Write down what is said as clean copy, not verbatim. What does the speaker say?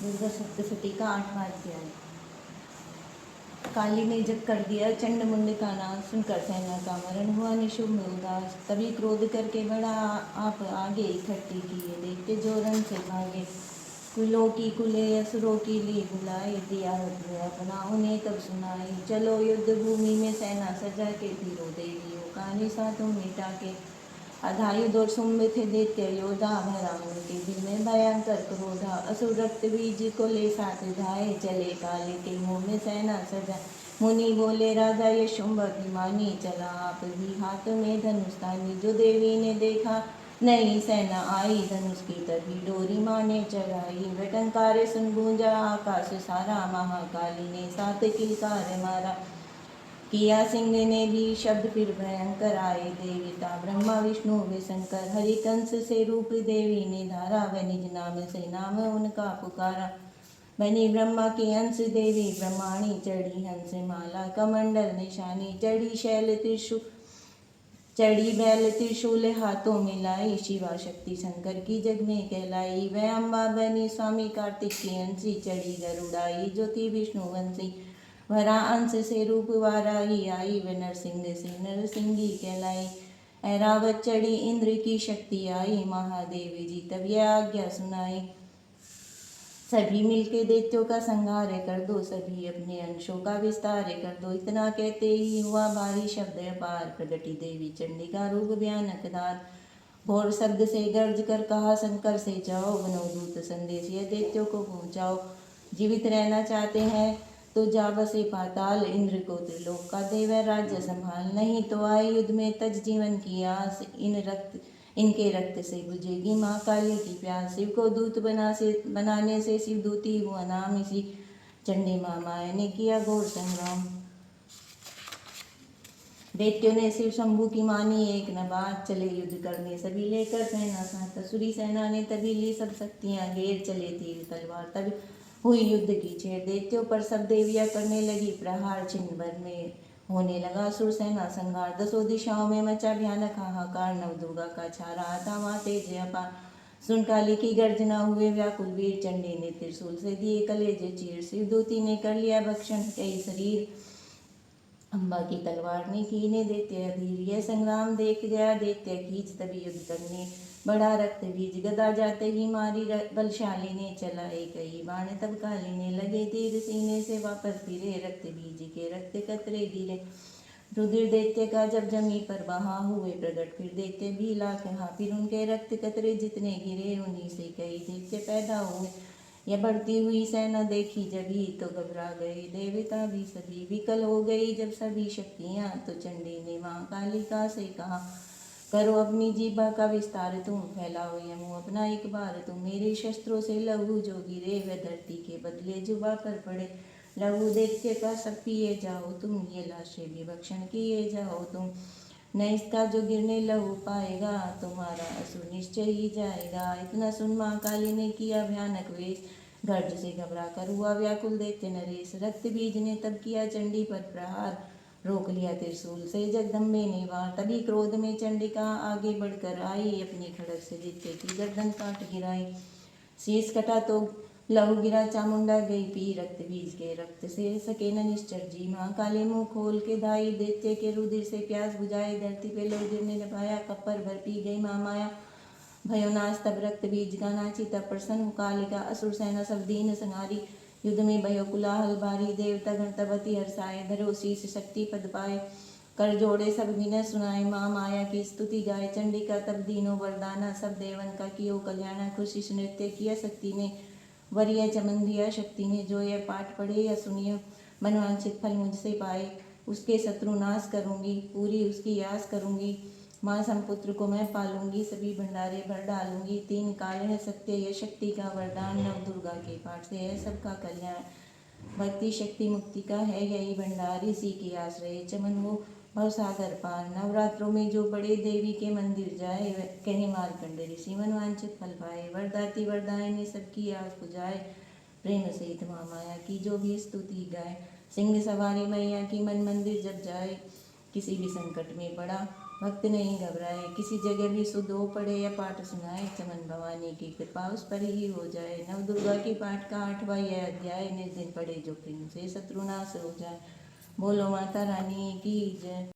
दुर्गा सप्तशती का 8वां अध्याय। काली ने जब कर दिया चंड मुंड का नाश, सुनकर सेना का मरण हुआ निशुंभ में उदास। तभी क्रोध करके बड़ा आप आगे इकट्ठी किए, देखते जो रण से भागे। कुलों की कुले असुरों की ली बुलाई, दिया अपना उन्हें तब सुनाई। चलो युद्ध भूमि में सेना सजा के, तीरों देवियों का निशातों मिटा के। अधायुध और शुंभ थे दैत्य योधा, भरा उनके दिल में भयंकर क्रोधा। असुर रक्त बीज को ले साथ धाये, चले काले के मुंह में सेना सजा। मुनि बोले राजा ये शुंभ अभिमानी, चला आप भी हाथ में धनुष तानी। जो देवी ने देखा नई सेना आई, धनुष की तभी डोरी माने चढ़ाई। वटंकारे सुन गूंजा आकाश सारा, महाकाली ने सात किलकार मारा। किया सिंह ने भी शब्द फिर भयंकर आए, देवता ब्रह्मा विष्णु वे शंकर। हरिकंस से रूप देवी ने धारा, व निज नाम से नाम उनका पुकारा। बनी ब्रह्मा की अंश देवी ब्रह्माणी, चढ़ी हंस माला कमंडल निशानी। चढ़ी बैल त्रिशूल हाथों में लाई, शिवा शक्ति शंकर की जग में कहलाई। वह अम्बा बनी स्वामी कार्तिक की अंशी, चढ़ी गरुड़ाई ज्योति विष्णु वंशी। भरा अंश से रूप वाराही आई, व नरसिंह से नरसिंगी कहलाई। ऐरावत चढ़ी इंद्र की शक्ति आई, महादेव जी तब यह आज्ञा सुनाई। सभी मिलके दैत्यों का संहार कर दो, सभी अपने अंशों का विस्तार कर दो। इतना कहते ही हुआ भारी शब्द अपार, प्रगटी देवी चंडी का रूप भयानक धार। घोर शब्द से गर्ज कर कहा शंकर से जाओ, बनोदूत संदेश यह दैत्यों को पहुँचाओ। जीवित रहना चाहते हैं तो जा बसे पाताल, इंद्र को त्रिलोक का देव राज्य संभाल। नहीं तो आए युद्ध में तज जीवन की आस, इनके रक्त से बुझेगी माँ काली की प्यास। शिव को दूत बनाने से शिव दूती हुआ नाम, इसी चंडी माँ माया ने किया घोर संग्राम। दैत्यों ने शिव शंभु की मानी एक न बात, चले युद्ध करने सभी लेकर सेना साथ। असुरी सेना ने तभी ली सब शक्तियाँ घेर, चले तीर तलवार तभी हुई युद्ध की छेड़। दैत्यों पर सब देवियाँ करने लगी प्रहार, छिन्न भर में होने लगा असुर सेना संहार। दसों दिशाओं में मचा भयानक हाहाकार, नव दुर्गा का छा रहा था वहाँ तेज अपार। सुन काली की गर्जना हुए व्याकुल वीर, चंडी ने त्रिशूल से दिए कलेजे चीर। शिवदूती ने कर लिया भक्षण कई शरीर, अम्बा की तलवार ने कीने दैत्य अधीर। यह संग्राम देख गया दैत्य कीच, तभी युद्ध करने बड़ा रक्त बीज। गदा जाते ही मारी बलशाली ने, चलाए कई बाण तब काली ने। लगे तीर सीने से वापस फिरे, रक्त बीज के रक्त कतरे गिरे। रुधिर दैत्य का जब जमी पर बहा, हुए प्रगट फिर दैत्य भी लाख हा। फिर उनके रक्त कतरे जितने गिरे, उन्हीं से कई दैत्य पैदा हुए। यह बढ़ती हुई सेना देखी जभी, तो घबरा गए देवता भी सभी। विकल हो गई जब सभी शक्तियाँ, तो चंडी ने माँ कालिका से कहा, करो अपनी जीभा का विस्तार तुम, फैलाओ यह मुँह अपना एक बार तुम। मेरे शस्त्रों से लहू जो गिरे, वह धरती के बदले जुबा पर पड़े। लहू दैत्य का सब पिए जाओ तुम, ये लाशें भी भक्षण किए जाओ तुम। न इसका जो गिरने लहू पाएगा, तुम्हारा असुर निश्चय ही जाएगा। इतना सुन माँ काली ने किया भयानक वेश, गर्ज से घबरा कर हुआ व्याकुल दैत्य नरेश। रक्त बीज ने तब किया चंडी पर प्रहार, रोक लिया त्रिशूल से जगदम्बे ने वार। तभी क्रोध में चंडिका आगे बढ़कर आई, अपनी खड़ग से दैत्य की गर्दन काट गिराई। शीश कटा तो लहू गिरा, चामुंडा गई पी, रक्त बीज के रक्त से सके न निश्चर जी। माँ काली मुँह खोल के धाई, दैत्य के रुधिर से प्यास बुझाए। धरती पे लहू गिरने न पाया, कपर भर पी गई माँ माया। भयोनाश तब रक्त बीज का नाची, तब प्रसन्न कालिका असुर सेना सब दीन संहारी। युद्ध में भयो कुलाहल भारी, देवता गण तब अति हर्षाए। धरो शीश शक्ति पद पाए, कर जोड़े सब विनय सुनाए। माँ माया की स्तुति गाए, चंडिका तब दीनो वरदाना। सब देवन का कियो कल्याण, खुशी से नृत्य किया शक्ति ने। वरीय चमन दिया शक्ति ने, जो यह पाठ पढ़े या सुनिए, मनवांछित फल मुझसे पाए। उसके शत्रु नाश करूंगी, पूरी उसकी आस करूंगी। माँ संपुत्र को मैं पालूंगी, सभी भंडारे भर डालूंगी। तीन काल है सत्य यह शक्ति का वरदान, नव दुर्गा के पाठ से है सबका कल्याण। भक्ति शक्ति मुक्ति का है यही भंडार, इसी के आश्रय चमन हो भवसागर पार। नवरात्रों में जो बड़े देवी के मंदिर जाए, कहे मार्कंड ऋषि मनवांछित फल पाए। वरदाती वरदायिनी सबकी आस बुझाए, प्रेम सहित माँ माया की जो भी स्तुति गाए। सिंह सवारी मैया की मन मंदिर जब जाए, किसी भी संकट में पड़ा भक्त नहीं घबराए, किसी जगह भी शुद्ध हो पड़े या पाठ सुनाए, चमन भवानी की कृपा उस पर ही हो जाए। नव दुर्गा की पाठ का 8वां यह अध्याय, निर्दिन पढ़े जो प्रेम से शत्रुनाश हो जाए। बोलो माता रानी की जय।